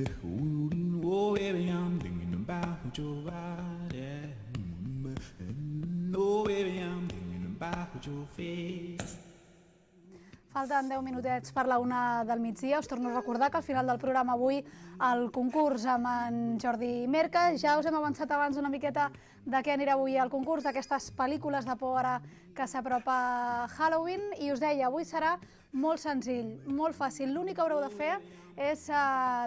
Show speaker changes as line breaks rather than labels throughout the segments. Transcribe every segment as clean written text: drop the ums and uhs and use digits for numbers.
Oh, baby, I'm thinking about your body. Oh, baby, I'm thinking about your face.
Falten 10 minutets per la 1 del migdia. Us torno a recordar que al final del programa avui el concurs amb en Jordi Merca. Ja us hem avançat abans una miqueta de què anirà avui al concurs, d'aquestes pel·lícules de por ara que s'apropa Halloween. I us deia, avui serà molt senzill, molt fàcil. L'únic que haureu de fer és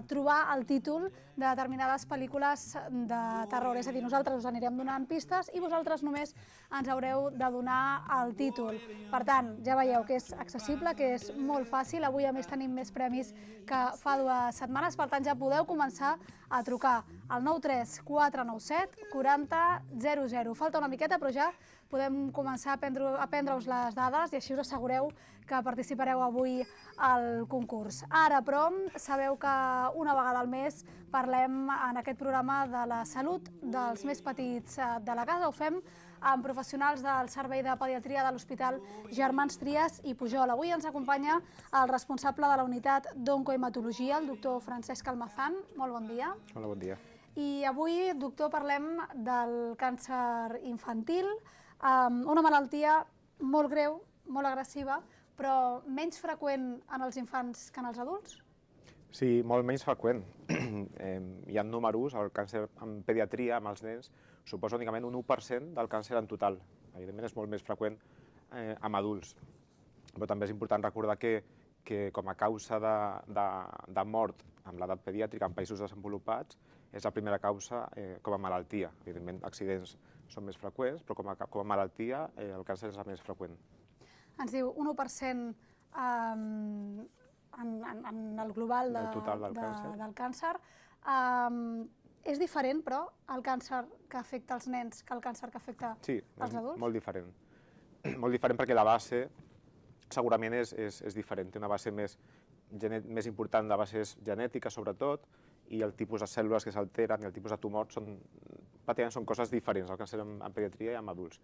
trobar el títol de determinades pel·lícules de terror. És a dir, nosaltres us anirem donant pistes i vosaltres només ens haureu de donar el títol. Per tant, ja veieu que és accessible, que és molt fàcil. Avui, a més, tenim més premis que fa 2 setmanes. Per tant, ja podeu començar a trucar al 93 497 40 00. Falta una miqueta, però ja podem començar a prendre-us les dades i així us assegureu que participareu avui al concurs. Ara, però, sabeu que una vegada al mes parlem en aquest programa de la salut dels més petits de la casa. Ho fem amb professionals del Servei de Pediatria de l'Hospital Germans Trias i Pujol. Avui ens acompanya el responsable de la unitat d'oncohematologia, el doctor Francesc Almazán. Molt bon dia.
Hola, bon dia.
I avui, doctor, parlem del càncer infantil, una malaltia molt greu, molt agressiva, però menys freqüent en els infants que en els adults?
Sí, molt menys freqüent. Hi ha números, el càncer en pediatria, amb els nens, suposa únicament un 1% del càncer en total. Evidentment és molt més freqüent amb adults. Però també és important recordar que com a causa de mort amb l'edat pediàtrica en països desenvolupats és la primera causa com a malaltia. Evidentment, accidents són més freqüents, però com a malaltia el càncer és la més freqüent.
Ens diu un 1% en el global del càncer. És diferent, però, el càncer que afecta els nens que el càncer que afecta els adults?
Sí, molt diferent. Molt diferent perquè la base segurament és diferent. Té una base més important, la base és genètica, sobretot, i el tipus de cèl·lules que s'alteren i el tipus de tumors són coses diferents, el càncer en pediatria i en adults.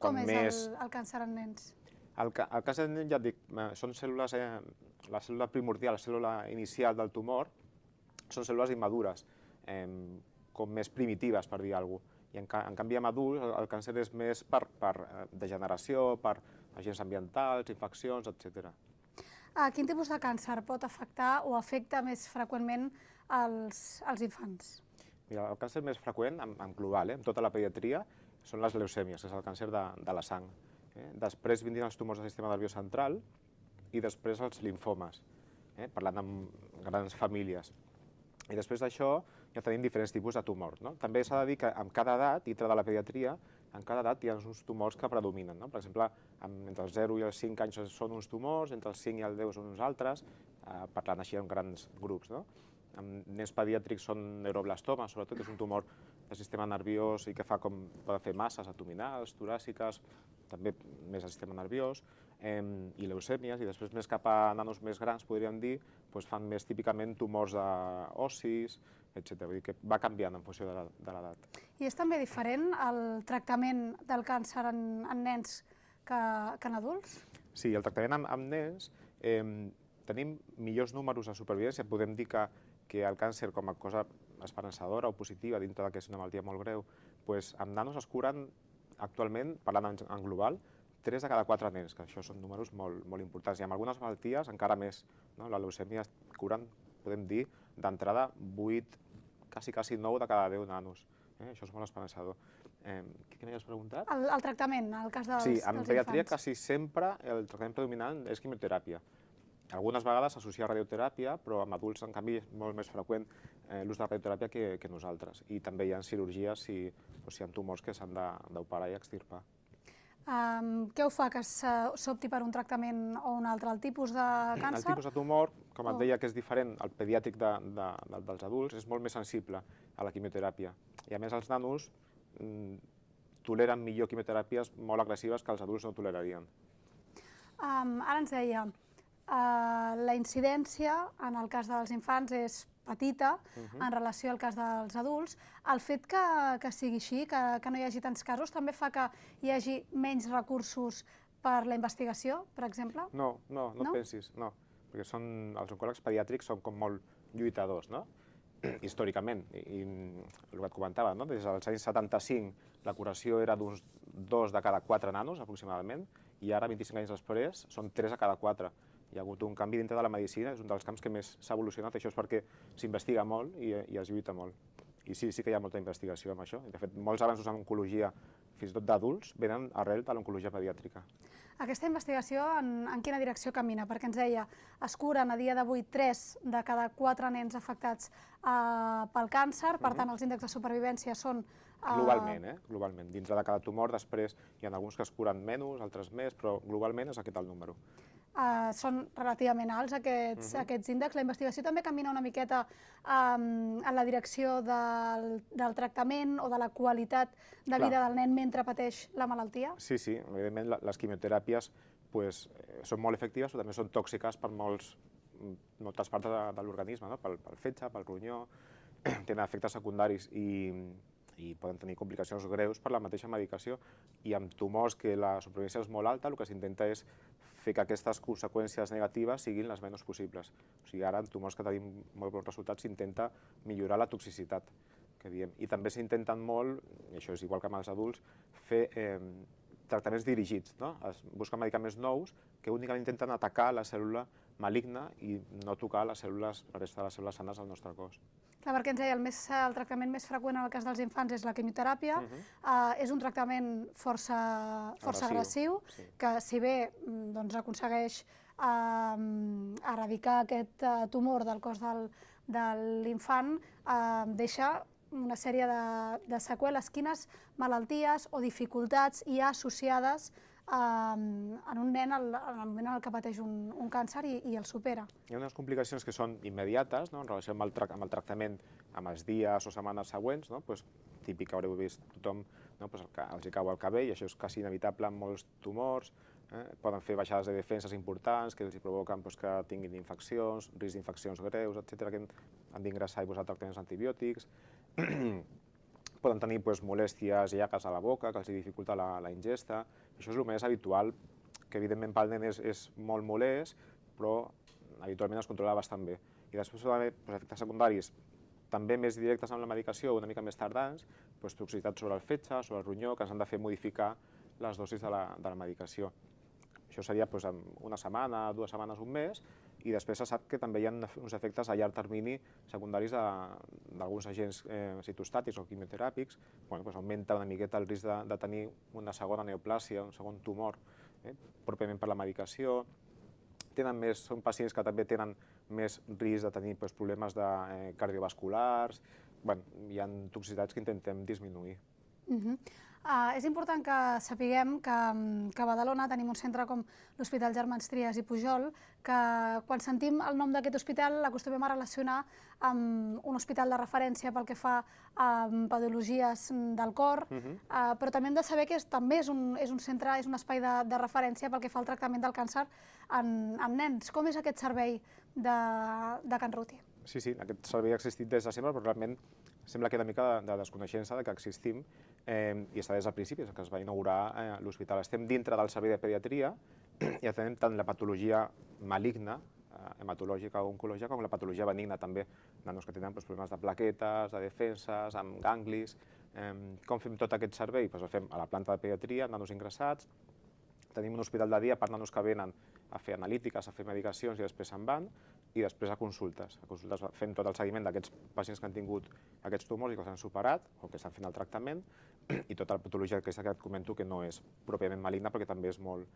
Com és el càncer en nens?
El càncer en nens, ja et dic, són cèl·lules, la cèl·lula primordial, la cèl·lula inicial del tumor, són cèl·lules immadures, com més primitives, per dir alguna cosa. I en canvi, en adults, el càncer és més per degeneració, per agents ambientals, infeccions, etc.
Quin tipus de càncer pot afectar o afecta més freqüentment als infants?
Mira, el càncer més freqüent, en global, en tota la pediatria, són les leucèmies, que és el càncer de la sang. Després vindrien els tumors del sistema nerviós central i després els linfomes, parlant amb grans famílies. I després d'això ja tenim diferents tipus de tumors. També s'ha de dir que amb cada edat, dintre de la pediatria, en cada edat hi ha uns tumors que predominen. Per exemple, entre els 0 i els 5 anys són uns tumors, entre els 5 i els 10 són uns altres, parlant així en grans grups. En nens pediàtrics són neuroblastomes, sobretot, que és un tumor del sistema nerviós i que poden fer masses abdominals, toràciques, també més al sistema nerviós, i leucèmies, i després més cap a nanos més grans, podríem dir, fan més típicament tumors ossis, etc. Vull dir que va canviant en funció de l'edat.
I és també diferent el tractament del càncer en nens que en adults?
Sí, el tractament amb nens, tenim millors números de supervivència. Podem dir que el càncer, com a cosa esperançadora o positiva, dintre que és una malaltia molt greu, amb nanos es curen actualment, parlant en global, 3 de cada 4 nens, que això són números molt importants. I amb algunes malalties encara més. La leucèmia es curen, podem dir, d'entrada 8, quasi 9 de cada 10 nanos. Això és molt esperançador. Què m'havies preguntat?
El tractament, en el cas dels infants.
Sí, en pediatria quasi sempre el tractament predominant és quimioteràpia. Algunes vegades s'associa a radioteràpia, però amb adults, en canvi, és molt més freqüent l'ús de radioteràpia que nosaltres. I també hi ha cirurgies si hi ha tumors que s'han d'operar i extirpar.
Què ho fa que s'opti per un tractament o un altre? El tipus de càncer?
El tipus de tumor, com et deia que és diferent al pediàtric dels adults, és molt més sensible a la quimioteràpia. I a més els nanos toleren millor quimioteràpies molt agressives que els adults no tolerarien.
Ara ens deia, la incidència en el cas dels infants és petita en relació al cas dels adults. El fet que sigui així, que no hi hagi tants casos, també fa que hi hagi menys recursos per la investigació, per exemple?
No pensis, no. Perquè els oncòlegs pediàtrics són com molt lluitadors, no? històricament, i el que et comentava, no? Des dels anys 75 la curació era d'uns 2 de cada 4 nanos aproximadament, i ara, 25 anys després, són 3 a cada 4. Hi ha hagut un canvi dintre de la medicina, és un dels camps que més s'ha evolucionat, això és perquè s'investiga molt i es lluita molt. I sí que hi ha molta investigació amb això. De fet, molts avanços en oncologia, fins i tot d'adults, venen arrel de l'oncologia pediàtrica.
Aquesta investigació en quina direcció camina? Perquè ens deia, es curen a dia d'avui 3 de cada 4 nens afectats pel càncer, per tant els índexs de supervivència són...
Globalment, globalment. Dintre de cada tumor, després hi ha alguns que es curen menys, altres més, però globalment és aquest el número.
Són relativament alts aquests índexs. La investigació també camina una miqueta en la direcció del tractament o de la qualitat de vida del nen mentre pateix la malaltia?
Sí, evidentment les quimioteràpies són molt efectives, però també són tòxiques per moltes parts de l'organisme, pel fetge, pel ronyó, tenen efectes secundaris i poden tenir complicacions greus per la mateixa medicació, i amb tumors que la supervivència és molt alta, el que s'intenta és fer que aquestes conseqüències negatives siguin les menys possibles. O sigui, ara en tumors que tenim molt bons resultats s'intenta millorar la toxicitat, que diem. I també s'intenten molt, i això és igual que amb els adults, fer tractaments dirigits, no? Es busquen medicaments nous que únicament intenten atacar la cèl·lula maligna i no tocar la resta de les cèl·lules sanes del nostre cos.
Clar, perquè ens deia, el tractament més freqüent en el cas dels infants és la quimioteràpia. És un tractament força agressiu, que si bé aconsegueix erradicar aquest tumor del cos de l'infant, deixa una sèrie de seqüeles. Quines malalties o dificultats hi ha associades en un nen en el moment en què pateix un càncer i el supera?
Hi ha unes complicacions que són immediates, en relació amb el tractament, amb els dies o setmanes següents, típic que haureu vist tothom, els hi cau el cabell, això és quasi inevitable en molts tumors, poden fer baixades de defenses importants que els provoquen que tinguin infeccions, risc d'infeccions greus, etc., que han d'ingressar i posar tractaments antibiòtics. Poden tenir molèsties i llagues a la boca, que els dificulta la ingesta. Això és el més habitual, que evidentment pel nen és molt molest, però habitualment es controla bastant bé. I després poden haver efectes secundaris també més directes amb la medicació, una mica més tardans, toxicitat sobre el fetge, sobre el ronyó, que ens han de fer modificar les dosis de la medicació. Això seria en una setmana, 2 setmanes, un mes, i després se sap que també hi ha uns efectes a llarg termini secundaris d'alguns agents citostàtics o quimioteràpics. Augmenta una miqueta el risc de tenir una segona neoplàsia, un segon tumor, pròpiament per la medicació. Són pacients que també tenen més risc de tenir problemes cardiovasculars. Hi ha toxicitats que intentem disminuir.
És important que sapiguem que a Badalona tenim un centre com l'Hospital Germans Trias i Pujol, que quan sentim el nom d'aquest hospital l'acostumem a relacionar amb un hospital de referència pel que fa a patologies del cor, però també hem de saber que també és un centre, és un espai de referència pel que fa al tractament del càncer en nens. Com és aquest servei de Can Ruti?
Sí, aquest servei ha existit des de sempre, però realment sembla que hi ha una mica de desconeixença que existim, i està des del principi, que es va inaugurar l'hospital. Estem dintre del servei de pediatria i atenem tant la patologia maligna, hematològica o oncològica, com la patologia benigna també, nanos que tenen problemes de plaquetes, de defenses, amb ganglis. Com fem tot aquest servei? El fem a la planta de pediatria, nanos ingressats. Tenim un hospital de dia per nanos que venen a fer analítiques, a fer medicacions i després se'n van, i després a consultes. A consultes fem tot el seguiment d'aquests pacients que han tingut aquests tumors i que els han superat o que estan fent el tractament, i tota la patologia aquesta que et comento que no és pròpiament maligna perquè també és molt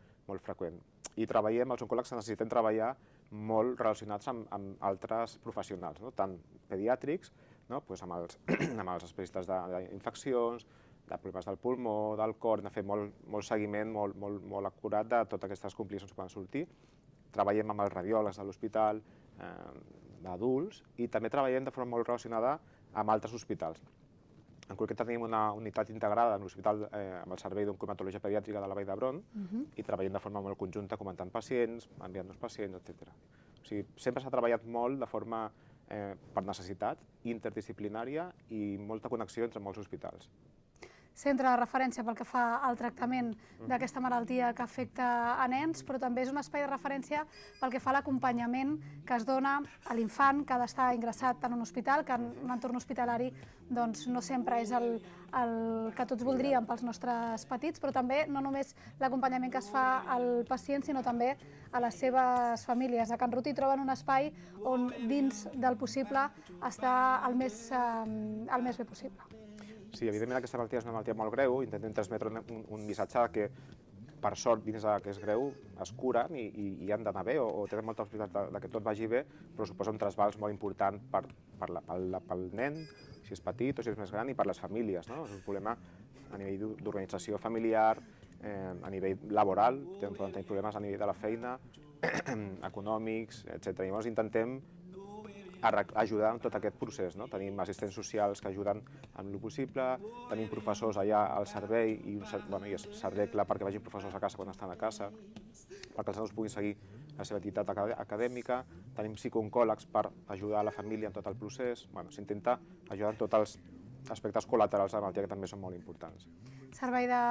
freqüent. I treballem, els oncòlegs necessitem treballar molt relacionats amb altres professionals, tant pediàtrics, amb els especialistes d'infeccions, de problemes del pulmó, del cor, hem de fer molt seguiment, molt acurat de totes aquestes complicacions que poden sortir. Treballem amb els radiòlegs de l'hospital, d'adults, i també treballem de forma molt relacionada amb altres hospitals. En concret tenim una unitat integrada amb l'hospital, amb el servei d'oncohematologia pediàtrica de la Vall d'Hebron, i treballem de forma molt conjunta comentant pacients, enviant-nos pacients, etc. O sigui, sempre s'ha treballat molt de forma per necessitat, interdisciplinària i molta connexió entre molts hospitals.
centre de referència pel que fa al tractament d'aquesta malaltia que afecta a nens, però també és un espai de referència pel que fa a l'acompanyament que es dona a l'infant que ha d'estar ingressat en un hospital, que en un entorn hospitalari doncs, no sempre és el que tots voldríem pels nostres petits, però també no només l'acompanyament que es fa al pacient, sinó també a les seves famílies. A Can Ruti troben un espai on, dins del possible, està el més bé possible.
Sí, evidentment aquesta malaltia és una malaltia molt greu, intentem transmetre un missatge que, per sort, dins que és greu, es curen i han d'anar bé, o tenen molta possibilitat que tot vagi bé, però suposa un trasbals molt important pel nen, si és petit o si és més gran, i per les famílies. És un problema a nivell d'organització familiar, a nivell laboral, poden tenir problemes a nivell de la feina, econòmics, etc. Llavors intentem ajudar en tot aquest procés. Tenim assistents socials que ajuden en el possible, tenim professors allà al servei i s'arregla perquè vagin professors a casa quan estan a casa, perquè els nanos puguin seguir la seva activitat acadèmica, tenim psicooncòlegs per ajudar a la família en tot el procés. S'intenta ajudar en tots els aspectes col·laterals de la malaltia que també són molt importants.
Servei de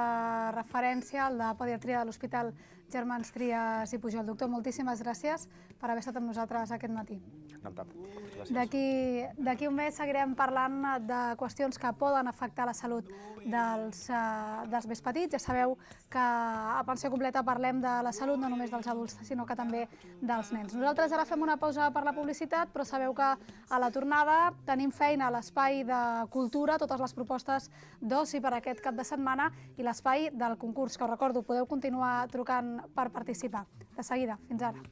referència, el de pediatria de l'Hospital Germans Trias i Pujol. Doctor, moltíssimes gràcies per haver estat amb nosaltres aquest matí.
Encantat.
D'aquí un mes seguirem parlant de qüestions que poden afectar la salut dels més petits. Ja sabeu que a Pensió Completa parlem de la salut no només dels adults, sinó que també dels nens. Nosaltres ara fem una pausa per la publicitat, però sabeu que a la tornada tenim feina a l'espai de cultura, totes les propostes d'oci per aquest cap de setmana i l'espai del concurs, que us recordo, podeu continuar trucant per participar. De seguida, fins ara.